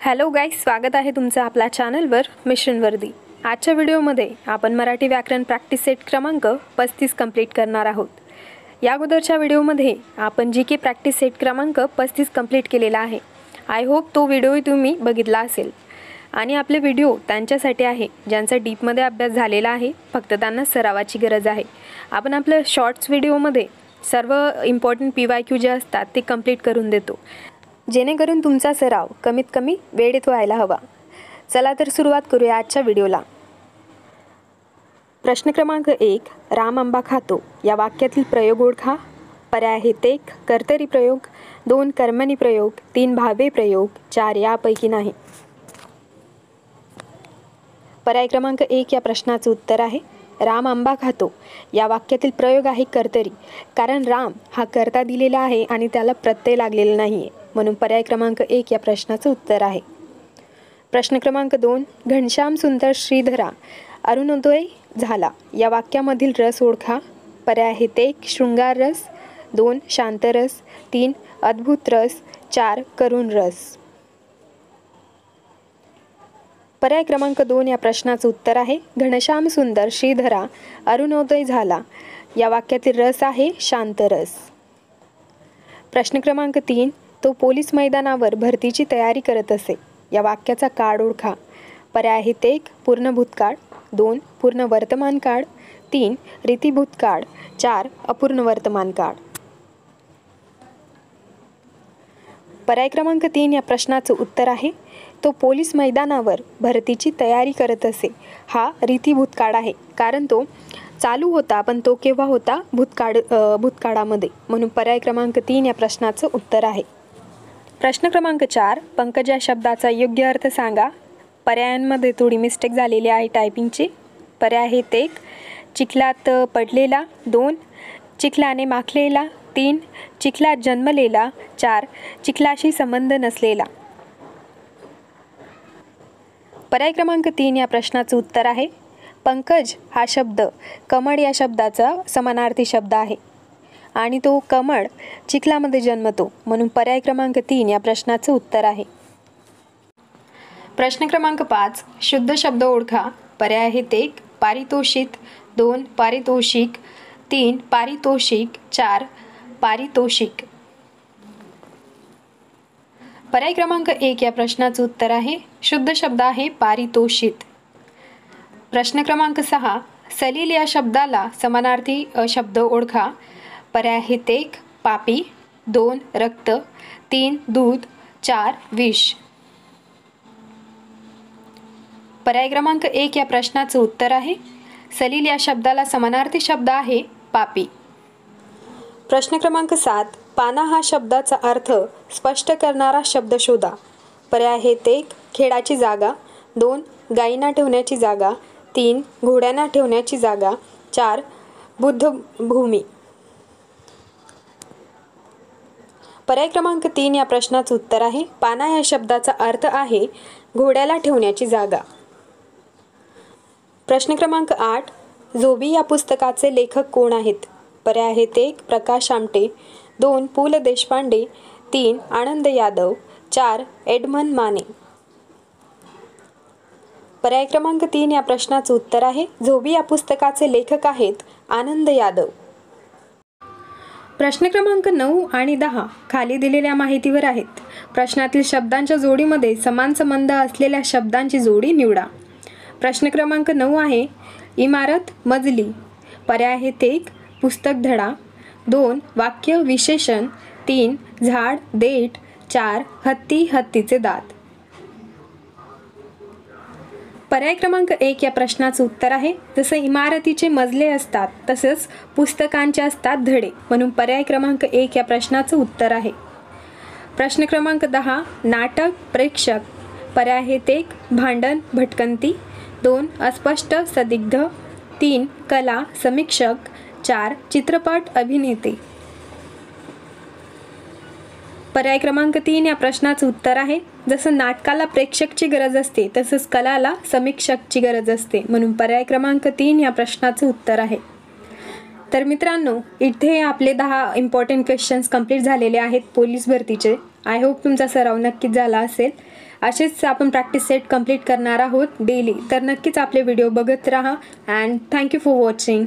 Hello guys, स्वागत आहे तुमचं आपल्या चॅनलवर मिशन वर्दी। आजच्या व्हिडिओमध्ये आपण मराठी व्याकरण प्रॅक्टिस सेट क्रमांक 35 कंप्लीट करणार आहोत। या अगोदरच्या व्हिडिओमध्ये आपण जीके प्रॅक्टिस सेट क्रमांक 35 कंप्लीट केलेला आहे। आय होप तो व्हिडिओ तुम्ही बघितला असेल। आणि आपले व्हिडिओ त्यांच्यासाठी आहे ज्यांचा डीपमध्ये अभ्यास झालेला आहे, फक्त त्यांना सरावाची गरज आहे। आपण आपल्या शॉर्ट्स व्हिडिओमध्ये सर्व इम्पॉर्टंट PYQ जे असतात ते कंप्लीट करून देतो, जेणेकरून तुमचा सराव कमीत कमी वेळेत व्हायला हवा। चला तर सुरुवात करूया आजच्या व्हिडिओला। प्रश्न क्रमांक 1, राम आंबा खातो या वाक्यातील प्रयोग ओळखा। पर्याय आहेत 1 कर्तरी प्रयोग, 2 कर्मणी प्रयोग, 3 भावे प्रयोग, 4 यापैकी नाही। पर्याय क्रमांक 1 या प्रश्नाचं उत्तर आहे राम आंबा खातो या वाक्यातील प्रयोग आहे कर्तरी, कारण राम हा कर्ता दिलेला आहे आणि त्याला प्रत्यय लागलेला नाही आहे, म्हणून पर्याय क्रमांक 1 या प्रश्नाचं उत्तर आहे। प्रश्न क्रमांक 2, घनश्याम सुंदर श्रीधरा अरुणोदय झाला या वाक्यामधील रस ओळखा। पर्याय आहेत 1 शृंगार रस, 2 शांत रस, 3 अद्भुत रस, 4 करुण रस। पर्याय क्रमांक 2 या प्रश्नाचं उत्तर आहे घनश्याम सुंदर श्रीधरा अरुणोदय झाला या वाक्यातील रस आहे शांत रस। प्रश्न क्रमांक 3, तो पोलीस मैदानावर भरतीची तयारी करत असे या वाक्याचा काळ ओळखा। पर्याय आहेत 1 पूर्ण भूतकाळ, 2 पूर्ण वर्तमान काळ, 3 रीती भूतकाळ, 4 अपूर्ण वर्तमान काळ। पर्याय क्रमांक 3 या प्रश्नाचं उत्तर आहे तो पोलीस मैदानावर भरतीची तयारी करत असे हा रीती भूतकाळ आहे, कारण तो चालू होता, पण तो केव्हा होता? भूतकाळामध्ये, म्हणून पर्याय क्रमांक 3 या प्रश्नाचं उत्तर आहे। प्रश्न क्रमांक 4, पंकज या शब्दाचा योग्य अर्थ सांगा। पर्यायांमध्ये थोडी मिस्टेक झालेली आहे टायपिंगची। पर्याय आहेत 1 चिखलात पडलेला, 2 चिखलाने माखलेला, 3 चिखलात जन्मलेला, 4 चिखलाशी संबंध नसलेला। पर्याय क्रमांक 3 या प्रश्नाचं उत्तर आहे पंकज हा शब्द कमळ या शब्दाचा समानार्थी शब्द आहे आणि तो कमळ चिखलामध्ये जन्मतो, म्हणून पर्याय क्रमांक 3 या प्रश्नाचं उत्तर आहे। प्रश्न क्रमांक 5, शुद्ध शब्द ओळखा। पर्याय आहेत 1 पारितोषित, 2 पारितोषिक, 3 पारितोषिक, 4 पारितोषिक। पर्याय क्रमांक 1 या प्रश्नाचं उत्तर आहे शुद्ध शब्द आहे पारितोषित। प्रश्न क्रमांक 6, सलील या शब्दाला समानार्थी शब्द ओळखा। पर्याय आहेत 1 पापी, 2 रक्त, 3 दूध, 4 विष। पर्याय क्रमांक 1 या प्रश्नाचं उत्तर आहे सलील या शब्दाला समानार्थी शब्द आहे पापी। प्रश्न क्रमांक 7, पाना हा शब्दाचा अर्थ स्पष्ट करणारा शब्द शोधा। पर्याय आहेत 1 खेळाची जागा, 2 गायींना ठेवण्याची जागा, 3 घोड्यांना ठेवण्याची जागा, 4 बुद्धभूमी। पर्याय क्रमांक 3 या प्रश्नाचं उत्तर आहे पाना या शब्दाचा अर्थ आहे घोड्याला ठेवण्याची जागा। प्रश्न क्रमांक 8, झोबी या पुस्तकाचे लेखक कोण आहेत? पर्याय आहेत 1 प्रकाश आमटे, 2 पु ल देशपांडे, 3 आनंद यादव, 4 एडमंड माने। पर्याय क्रमांक 3 या प्रश्नाचं उत्तर आहे झोबी या पुस्तकाचे लेखक आहेत आनंद यादव। प्रश्न क्रमांक 9 आणि 10 खाली दिलेल्या माहितीवर आहेत। प्रश्नातील शब्दांच्या जोडीमध्ये समान संबंध असलेल्या शब्दांची जोडी निवडा। प्रश्न क्रमांक 9 आहे इमारत मजली। पर्याय आहेत 1 पुस्तक धडा, 2 वाक्य विशेषण, 3 झाड देठ, 4 हत्ती हत्तीचे दात। पर्याय क्रमांक 1 या प्रश्नाचं उत्तर आहे जसं इमारतीचे मजले असतात तसंच पुस्तकांचे असतात धडे, म्हणून पर्याय क्रमांक 1 या प्रश्नाचं उत्तर आहे। प्रश्न क्रमांक 10 नाटक प्रेक्षक। पर्याय आहेत 1 भांडण भटकंती, 2 अस्पष्ट संदिग्ध, 3 कला समीक्षक, 4 चित्रपट अभिनेते। पर्याय क्रमांक 3 या प्रश्नाचं उत्तर आहे जसं नाटकाला प्रेक्षकची गरज असते तसंच कलाला समीक्षकची गरज असते, म्हणून पर्याय क्रमांक 3 या प्रश्नाचं उत्तर आहे। तर मित्रांनो, इथे आपले 10 इम्पॉर्टंट क्वेश्चन्स कंप्लीट झालेले आहेत पोलीस भरतीचे। आय होप तुमचा सराव नक्कीच झाला असेल असेच आपण प्रॅक्टिस सेट कंप्लीट करणार आहोत डेली. तर नक्कीच आपले व्हिडिओ बघत राहा अँड थँक्यू फॉर वॉचिंग.